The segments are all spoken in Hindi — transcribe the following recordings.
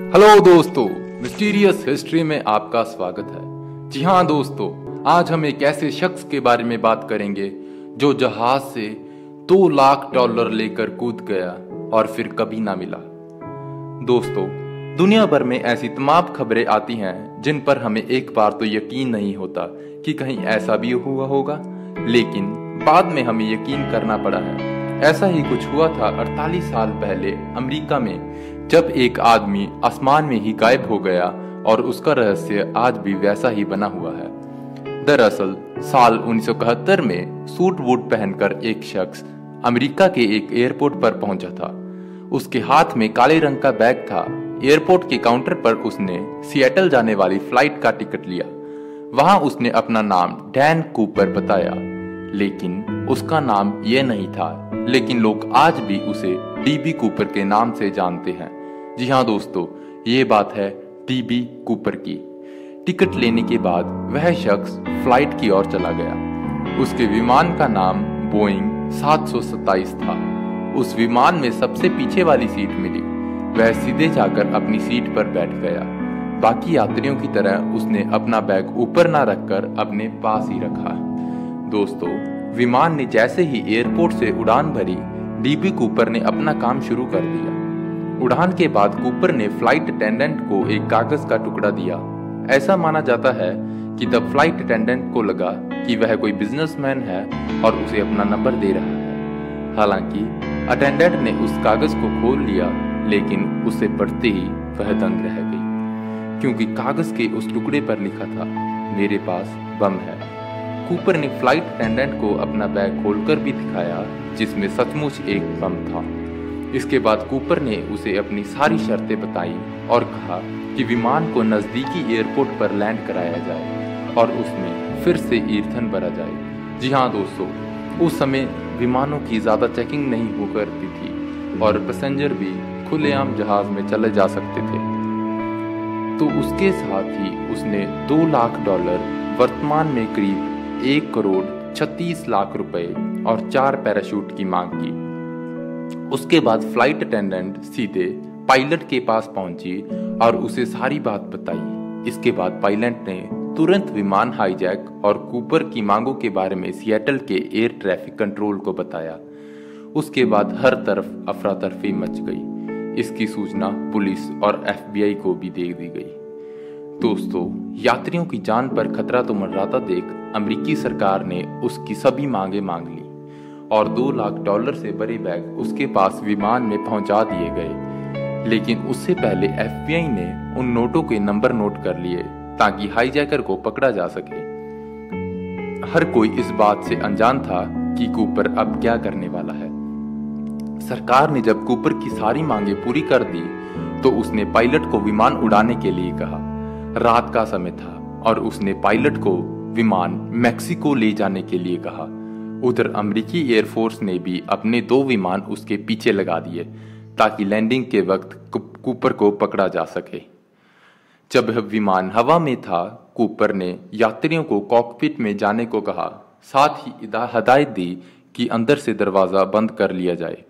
हेलो दोस्तों, मिस्टीरियस हिस्ट्री में आपका स्वागत है। जी हाँ दोस्तों, आज हम एक ऐसे शख्स के बारे में बात करेंगे जो जहाज से $2 लाख लेकर कूद गया और फिर कभी ना मिला। दोस्तों, दुनिया भर में ऐसी तमाम खबरें आती हैं जिन पर हमें एक बार तो यकीन नहीं होता कि कहीं ऐसा भी हुआ होगा, लेकिन बाद में हमें यकीन करना पड़ा है। ऐसा ही कुछ हुआ था 48 साल पहले अमेरिका में, जब एक आदमी आसमान में ही गायब हो गया और उसका रहस्य आज भी वैसा ही बना हुआ है। दरअसल साल 1971 में सूट वूट पहनकर एक शख्स अमेरिका के एक एयरपोर्ट पर पहुंचा था। उसके हाथ में काले रंग का बैग था। एयरपोर्ट के काउंटर पर उसने सिएटल जाने वाली फ्लाइट का टिकट लिया। वहां उसने अपना नाम डैन कूपर बताया, लेकिन उसका नाम यह नहीं था। लेकिन लोग आज भी उसे डीबी कूपर के नाम से जानते हैं। जी हाँ दोस्तों, ये बात है डीबी कूपर की। टिकट लेने के बाद वह शख्स फ्लाइट की ओर चला गया। उसके विमान का नाम बोइंग 727 था। उस विमान में सबसे पीछे वाली सीट मिली। वह सीधे जाकर अपनी सीट पर बैठ गया। बाकी यात्रियों की तरह उसने अपना बैग ऊपर ना रखकर अपने पास ही रखा। दोस्तों, विमान ने जैसे ही एयरपोर्ट से उड़ान भरी, डीबी कूपर ने अपना काम शुरू कर दिया। उड़ान के बाद कूपर ने फ्लाइट अटेंडेंट को एक कागज का टुकड़ा दिया। ऐसा माना जाता है कि तब फ्लाइट अटेंडेंट को लगा कि वह कोई बिजनेसमैन है और उसे अपना नंबर दे रहा है। हालांकि अटेंडेंट ने उस कागज को खोल लिया, लेकिन उसे पढ़ते ही वह दंग रह गई, क्योंकि कागज के उस टुकड़े पर लिखा था, मेरे पास बम है। कूपर ने फ्लाइट अटेंडेंट को अपना बैग खोलकर भी दिखाया, जिसमें सचमुच एक बम था। इसके बाद कूपर ने उसे अपनी सारी शर्तें बताई और कहा कि विमान को नजदीकी एयरपोर्ट पर लैंड कराया जाए और उसमें फिर से ईंधन भरा जाए। जी हाँ दोस्तों, उस समय विमानों की ज्यादा चेकिंग नहीं हो करती थी और पैसेंजर भी खुलेआम जहाज में चले जा सकते थे। तो उसके साथ ही उसने $2 लाख, वर्तमान में करीब 1,36,00,000 रुपए और 4 पैराशूट की मांग की। उसके बाद फ्लाइट अटेंडेंट सीधे पायलट के पास पहुंची और उसे सारी बात बताई। इसके बाद पायलट ने तुरंत विमान हाईजैक और कूपर की मांगों के बारे में सिएटल के एयर ट्रैफिक कंट्रोल को बताया। उसके बाद हर तरफ अफरा तफरी मच गई। इसकी सूचना पुलिस और FBI को भी दे दी गई। दोस्तों, यात्रियों की जान पर खतरा तो मंडराता देख अमेरिकी सरकार ने उसकी सभी मांगे मांग ली और $2 लाख से बड़े बैग उसके पास विमान में पहुंचा दिए गए। लेकिन उससे पहले FBI ने उन नोटों के नंबर नोट कर लिए ताकि हाईजैकर को पकड़ा जा सके। हर कोई इस बात से अनजान था कि कूपर अब क्या करने वाला है। सरकार ने जब कूपर की सारी मांगे पूरी कर दी तो उसने पायलट को विमान उड़ाने के लिए कहा। रात का समय था और उसने पायलट को विमान मैक्सिको ले जाने के लिए कहा। उधर अमेरिकी एयरफोर्स ने भी अपने 2 विमान उसके पीछे लगा दिए ताकि लैंडिंग के वक्त कूपर को पकड़ा जा सके। जब विमान हवा में था, कूपर ने यात्रियों को कॉकपिट में जाने को कहा। साथ ही हदायत दी कि अंदर से दरवाजा बंद कर लिया जाए।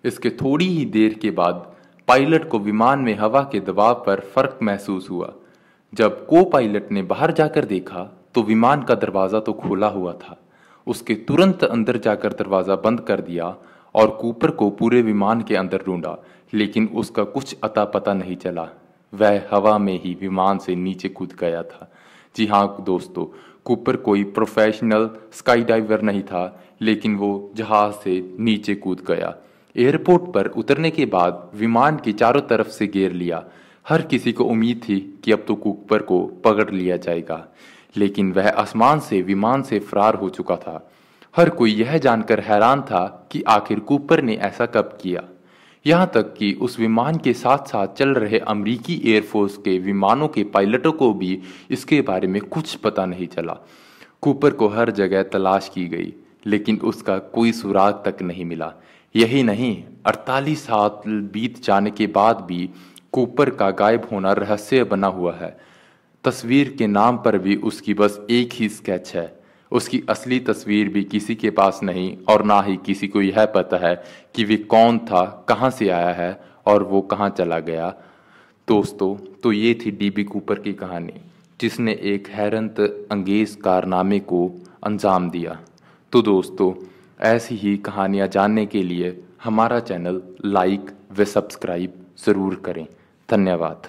इसके थोड़ी ही देर के बाद पायलट को विमान में हवा के दबाव पर फर्क महसूस हुआ। जब को पायलट ने बाहर जाकर देखा तो विमान का दरवाजा तो खुला हुआ था। उसके तुरंत अंदर जाकर दरवाजा बंद कर दिया और कूपर को पूरे विमान के अंदर ढूंढा, लेकिन उसका कुछ अता पता नहीं चला। वह हवा में ही विमान से नीचे कूद गया था। जी हाँ दोस्तों, कूपर कोई प्रोफेशनल स्काई डाइवर नहीं था, लेकिन वो जहाज से नीचे कूद गया। एयरपोर्ट पर उतरने के बाद विमान के चारों तरफ से घेर लिया। हर किसी को उम्मीद थी कि अब तो कूपर को पकड़ लिया जाएगा, लेकिन वह आसमान से विमान से फरार हो चुका था। हर कोई यह जानकर हैरान था कि आखिर कूपर ने ऐसा कब किया। यहाँ तक कि उस विमान के साथ साथ चल रहे अमेरिकी एयरफोर्स के विमानों के पायलटों को भी इसके बारे में कुछ पता नहीं चला। कूपर को हर जगह तलाश की गई, लेकिन उसका कोई सुराग तक नहीं मिला। यही नहीं, 48 साल बीत जाने के बाद भी कूपर का गायब होना रहस्य बना हुआ है। तस्वीर के नाम पर भी उसकी बस एक ही स्केच है। उसकी असली तस्वीर भी किसी के पास नहीं और ना ही किसी को यह पता है कि वे कौन था, कहां से आया है और वो कहां चला गया। दोस्तों, तो ये थी डीबी कूपर की कहानी, जिसने एक हैरत अंगेज कारनामे को अंजाम दिया। तो दोस्तों, ऐसी ही कहानियाँ जानने के लिए हमारा चैनल लाइक व सब्सक्राइब ज़रूर करें। धन्यवाद।